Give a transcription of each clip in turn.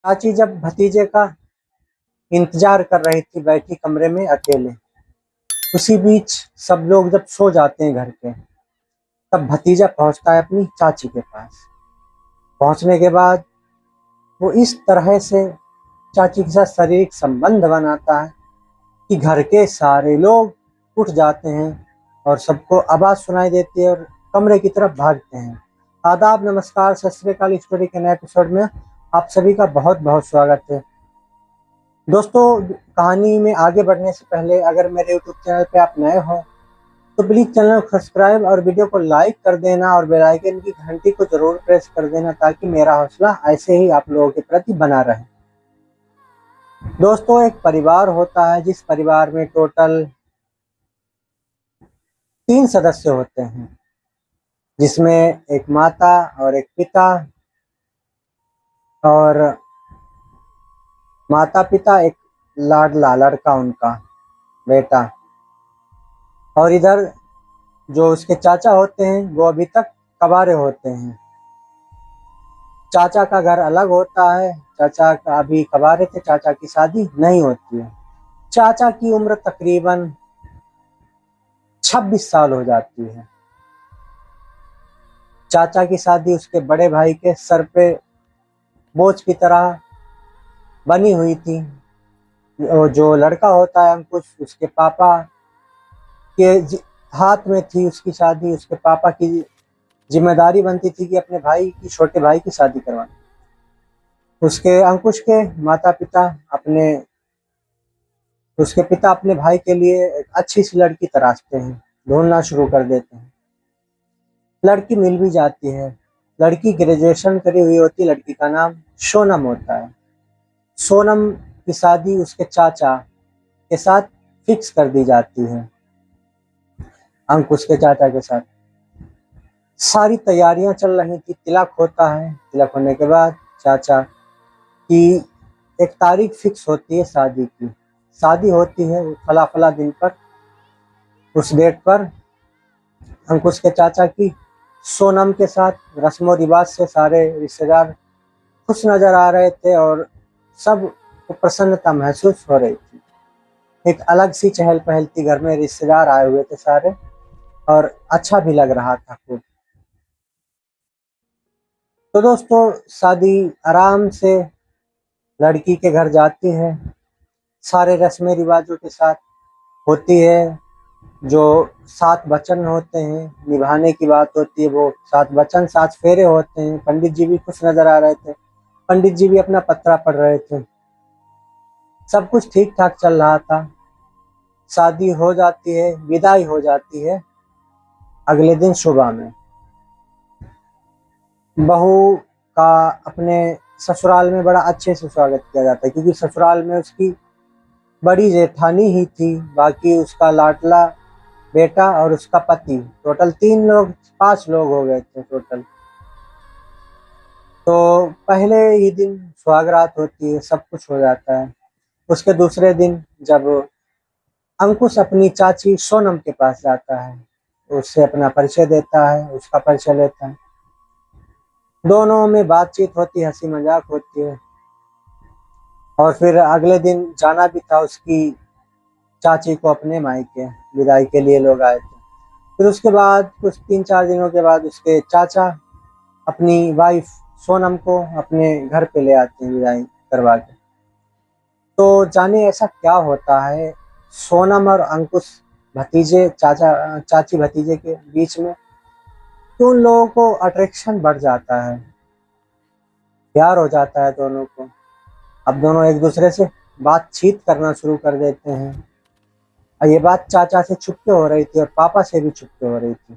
चाची जब भतीजे का इंतजार कर रही थी बैठी कमरे में अकेले, उसी बीच सब लोग जब सो जाते हैं घर के, तब भतीजा पहुंचता है अपनी चाची के पास। पहुंचने के बाद वो इस तरह से चाची के साथ शारीरिक संबंध बनाता है कि घर के सारे लोग उठ जाते हैं और सबको आवाज सुनाई देती है और कमरे की तरफ भागते हैं। आदाब, नमस्कार, सत श्री अकाल। स्टोरी के नए एपिसोड में आप सभी का बहुत बहुत स्वागत है। दोस्तों, कहानी में आगे बढ़ने से पहले अगर मेरे यूट्यूब चैनल पे आप नए हो तो प्लीज चैनल को सब्सक्राइब और वीडियो को लाइक कर देना और बेल आइकन की घंटी को जरूर प्रेस कर देना ताकि मेरा हौसला ऐसे ही आप लोगों के प्रति बना रहे। दोस्तों, एक परिवार होता है जिस परिवार में टोटल 3 सदस्य होते हैं, जिसमें एक माता और एक पिता और माता पिता, एक लाडला लड़का उनका बेटा, और इधर जो उसके चाचा होते हैं वो अभी तक कबारे होते हैं। चाचा का घर अलग होता है, चाचा का अभी कबारे थे, चाचा की शादी नहीं होती है। चाचा की उम्र तकरीबन 26 साल हो जाती है। चाचा की शादी उसके बड़े भाई के सर पे बोझ की तरह बनी हुई थी। जो लड़का होता है अंकुश, उसके पापा के हाथ में थी उसकी शादी। उसके पापा की जिम्मेदारी बनती थी कि अपने भाई की, छोटे भाई की शादी करवानी। उसके अंकुश के माता पिता उसके पिता अपने भाई के लिए एक अच्छी सी लड़की तराशते हैं, ढूंढना शुरू कर देते हैं। लड़की मिल भी जाती है। लड़की ग्रेजुएशन करी हुई होती है। लड़की का नाम सोनम होता है। सोनम की शादी उसके चाचा के साथ फिक्स कर दी जाती है, अंकुश के चाचा के साथ। सारी तैयारियां चल रही थी। तिलक होता है। तिलक होने के बाद चाचा की एक तारीख फिक्स होती है शादी की। शादी होती है फला फला दिन पर, उस डेट पर अंकुश के चाचा की सोनम के साथ रस्मो रिवाज से सारे रिश्तेदार खुश नजर आ रहे थे और सब को प्रसन्नता महसूस हो रही थी। एक अलग सी चहल पहल थी, घर में रिश्तेदार आए हुए थे सारे और अच्छा भी लग रहा था खूब। तो दोस्तों, शादी आराम से लड़की के घर जाती है, सारे रस्में रिवाजों के साथ होती है। जो 7 वचन होते हैं निभाने की बात होती है, वो 7 वचन 7 फेरे होते हैं। पंडित जी भी खुश नजर आ रहे थे। पंडित जी भी अपना पत्रा पढ़ रहे थे। सब कुछ ठीक ठाक चल रहा था। शादी हो जाती है, विदाई हो जाती है। अगले दिन सुबह में बहू का अपने ससुराल में बड़ा अच्छे से स्वागत किया जाता है, क्योंकि ससुराल में उसकी बड़ी जेठानी ही थी, बाकी उसका लाडला बेटा और उसका पति, टोटल 5 लोग हो गए थे टोटल। तो पहले ही दिन सुहागरात होती है, सब कुछ हो जाता है। उसके दूसरे दिन जब अंकुश अपनी चाची सोनम के पास जाता है, उससे अपना परिचय देता है, उसका परिचय लेता है। दोनों में बातचीत होती है, हंसी मजाक होती है। और फिर अगले दिन जाना भी था उसकी चाची को अपने मायके, विदाई के लिए लोग आए थे। फिर उसके बाद कुछ 3-4 दिनों के बाद उसके चाचा अपनी वाइफ सोनम को अपने घर पे ले आते हैं विदाई करवा के। तो जाने ऐसा क्या होता है सोनम और अंकुश भतीजे, चाची भतीजे के बीच में, कि उन लोगों को अट्रैक्शन बढ़ जाता है, प्यार हो जाता है दोनों को। अब दोनों एक दूसरे से बातचीत करना शुरू कर देते हैं। और ये बात चाचा से छुप के हो रही थी और पापा से भी छुप के हो रही थी।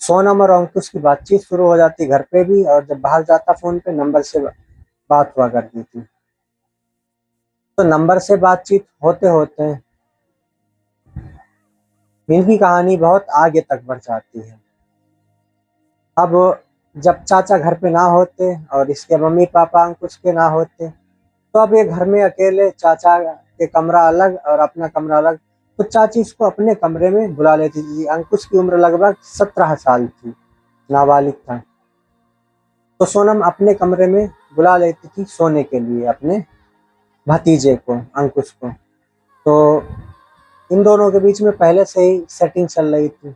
सोनम और अंकुश की बातचीत शुरू हो जाती घर पे भी, और जब बाहर जाता फोन पे नंबर से बात हुआ करती थी। तो नंबर से बातचीत होते होते इनकी कहानी बहुत आगे तक बढ़ जाती है। अब जब चाचा घर पे ना होते और इसके मम्मी पापा अंकुश के ना होते, तो अब ये घर में अकेले, चाचा के कमरा अलग और अपना कमरा अलग। तो चाची इसको अपने कमरे में बुला लेती थी। अंकुश की उम्र लगभग 17 साल थी, नाबालिग था। तो सोनम अपने कमरे में बुला लेती थी सोने के लिए अपने भतीजे को, अंकुश को। तो इन दोनों के बीच में पहले से ही सेटिंग चल रही थी।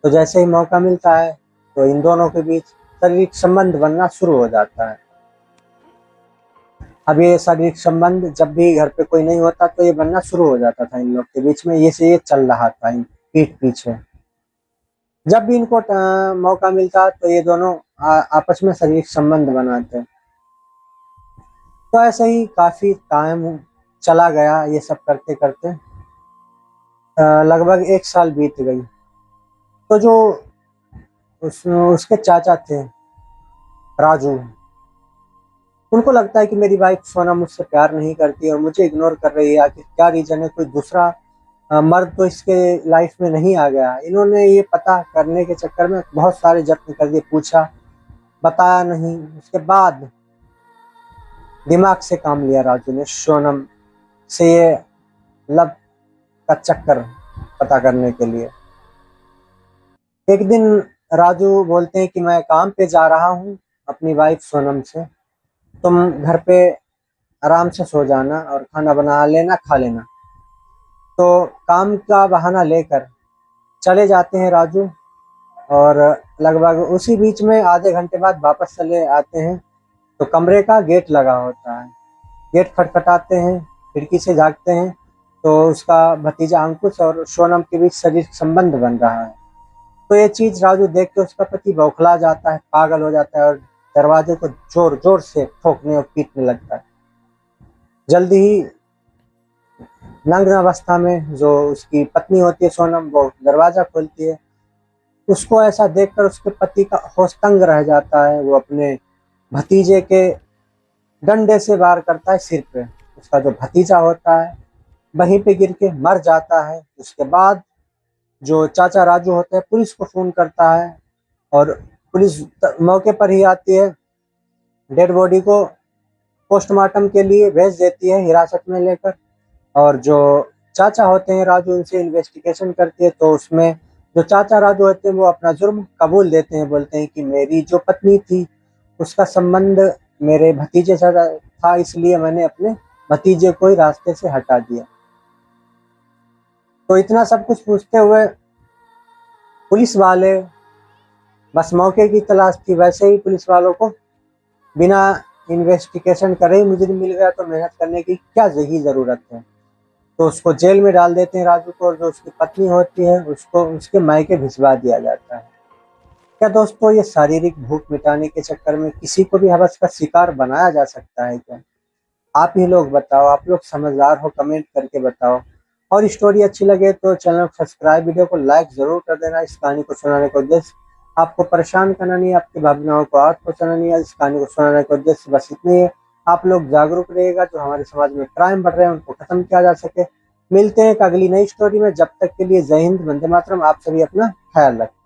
तो जैसे ही मौका मिलता है तो इन दोनों के बीच शारीरिक संबंध बनना शुरू हो जाता है। अब ये शारीरिक संबंध जब भी घर पे कोई नहीं होता तो ये बनना शुरू हो जाता था इन लोग के बीच में, ये चल रहा था इन पीठ पीछे। जब भी इनको मौका मिलता तो ये दोनों आपस में शारीरिक संबंध बनाते। तो ऐसे ही काफी टाइम चला गया ये सब करते करते, लगभग 1 साल बीत गई। तो जो उसके चाचा थे राजू, उनको लगता है कि मेरी वाइफ सोना मुझसे प्यार नहीं करती और मुझे इग्नोर कर रही है, आखिर क्या रीजन है, कोई दूसरा मर्द तो इसके लाइफ में नहीं आ गया। इन्होंने ये पता करने के चक्कर में बहुत सारे जत्न कर दिए, पूछा, बताया नहीं। उसके बाद दिमाग से काम लिया राजू ने, सोनम से ये लव का चक्कर पता करने के लिए। एक दिन राजू बोलते हैं कि मैं काम पे जा रहा हूँ अपनी वाइफ सोनम से, तुम घर पे आराम से सो जाना और खाना बना लेना, खा लेना। तो काम का बहाना लेकर चले जाते हैं राजू, और लगभग उसी बीच में आधे घंटे बाद वापस चले आते हैं तो कमरे का गेट लगा होता है। गेट खटखटाते हैं, खिड़की से झांकते हैं तो उसका भतीजा अंकुश और सोनम के बीच शारीरिक संबंध बन रहा है। तो ये चीज राजू देख के उसका पति बौखला जाता है, पागल हो जाता है और दरवाजे को जोर जोर से ठोकने और पीटने लगता है। जल्दी ही नग्न अवस्था में जो उसकी पत्नी होती है सोनम, वो दरवाजा खोलती है। उसको ऐसा देखकर उसके पति का होश तंग रह जाता है। वो अपने भतीजे के डंडे से वार करता है सिर पे। उसका जो भतीजा होता है वहीं पे गिर के मर जाता है। उसके बाद जो चाचा राजू होते हैं पुलिस को फोन करता है और पुलिस मौके पर ही आती है, डेड बॉडी को पोस्टमार्टम के लिए भेज देती है हिरासत में लेकर। और जो चाचा होते हैं राजू, उनसे इन्वेस्टिगेशन करती है। तो उसमें जो चाचा राजू होते हैं वो अपना जुर्म कबूल देते हैं, बोलते हैं कि मेरी जो पत्नी थी उसका संबंध मेरे भतीजे से था, इसलिए मैंने अपने भतीजे को ही रास्ते से हटा दिया। तो इतना सब कुछ पूछते हुए पुलिस वाले, बस मौके की तलाश थी, वैसे ही पुलिस वालों को बिना इन्वेस्टिगेशन करे ही मुजरिम मिल गया, तो मेहनत करने की क्या ही जरूरत है। तो उसको जेल में डाल देते हैं राजू को, और जो उसकी पत्नी होती है उसको उसके मायके भिजवा दिया जाता है। क्या दोस्तों, ये शारीरिक भूख मिटाने के चक्कर में किसी को भी हवस का शिकार बनाया जा सकता है क्या? आप ही लोग बताओ, आप लोग समझदार हो, कमेंट करके बताओ। और स्टोरी अच्छी लगे तो चैनल को सब्सक्राइब, वीडियो को लाइक जरूर कर देना। इस कहानी को सुनाने का उद्देश्य आपको परेशान करना नहीं, आपकी भावनाओं को आग पहुंचाना नहीं है। इस कहानी को सुनाने का उद्देश्य बस इतनी है, आप लोग जागरूक रहिएगा, जो हमारे समाज में क्राइम बढ़ रहे हैं उनको खत्म किया जा सके। मिलते हैं एक अगली नई स्टोरी में, जब तक के लिए जय हिंद, वंदे मातरम। आप सभी अपना ख्याल रखें।